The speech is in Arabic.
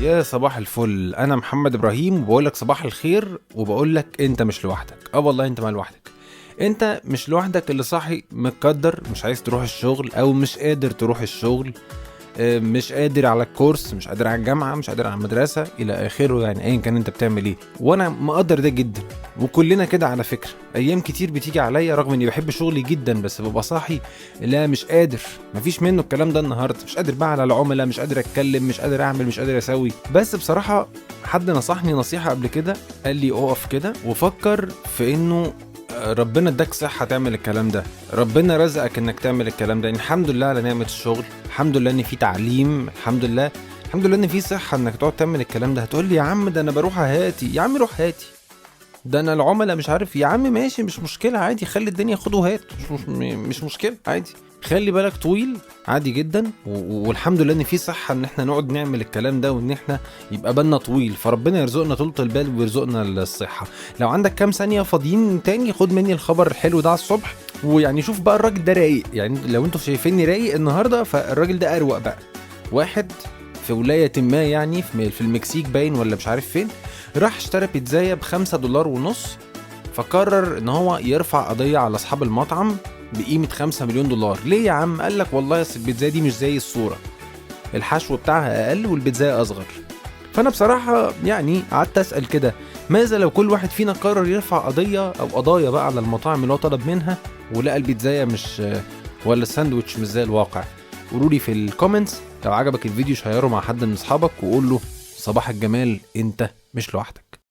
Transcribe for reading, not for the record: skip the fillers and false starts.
يا صباح الفل، انا محمد ابراهيم وبقولك صباح الخير، وبقولك انت مش لوحدك. والله انت ما لوحدك. انت مش لوحدك اللي صاحي متقدر مش عايز تروح الشغل او مش قادر تروح الشغل، مش قادر على الكورس، مش قادر على الجامعه، مش قادر على المدرسه الى اخره. يعني ايا كان انت بتعمل ايه، وانا مقدر ده جدا. وكلنا كده على فكره. ايام كتير بتيجي عليا رغم اني بحب شغلي جدا، بس ببقى صاحي لا مش قادر، مفيش منه الكلام ده النهارده. مش قادر بقى على العملاء، مش قادر اتكلم، مش قادر اعمل، مش قادر اسوي. بس بصراحه حد نصحني نصيحه قبل كده، قال لي اقف كده وفكر في انه ربنا اداك صحة تعمل الكلام ده، ربنا رزقك انك تعمل الكلام ده. يعني الحمد لله على نعمة الشغل، الحمد لله ان في تعليم، الحمد لله ان في صحة انك تقعد تعمل الكلام ده. هتقول لي يا عم ده انا بروح هاتي، يا عم روح هاتي، ده انا العملاء مش عارف، يا عم ماشي مش مشكلة عادي، خلي الدنيا خد وهات، مش مشكلة عادي، خلي بالك طويل عادي جدا. والحمد لله ان في صحة ان احنا نقعد نعمل الكلام ده، وان احنا يبقى بالنا طويل، فربنا يرزقنا طولة البال ويرزقنا الصحة. لو عندك كام ثانية فاضيين تاني خد مني الخبر الحلو ده على الصبح. ويعني شوف بقى الراجل ده رايق، يعني لو انتوا شايفيني رايق النهاردة فالراجل ده اروق بقى. واحد في ولاية ما، يعني في المكسيك باين ولا مش عارف فين، راح اشترى بيتزاية ب$5.5، فقرر ان هو يرفع قضية على اصحاب المطعم بقيمة $5 مليون. ليه يا عم؟ قال لك والله البيتزا دي مش زي الصورة، الحشو بتاعها اقل والبيتزا اصغر. فانا بصراحة يعني قعدت اسأل كده، ماذا لو كل واحد فينا قرر يرفع قضية او قضايا بقى على المطاعم اللي هو طلب منها، ولقى البيتزا مش ولا الساندوتش مش زي الواقع؟ قولولي في الكومنتس. لو عجبك الفيديو شيره مع حد من اصحابك وقول له صباح الجمال، انت مش لوحدك.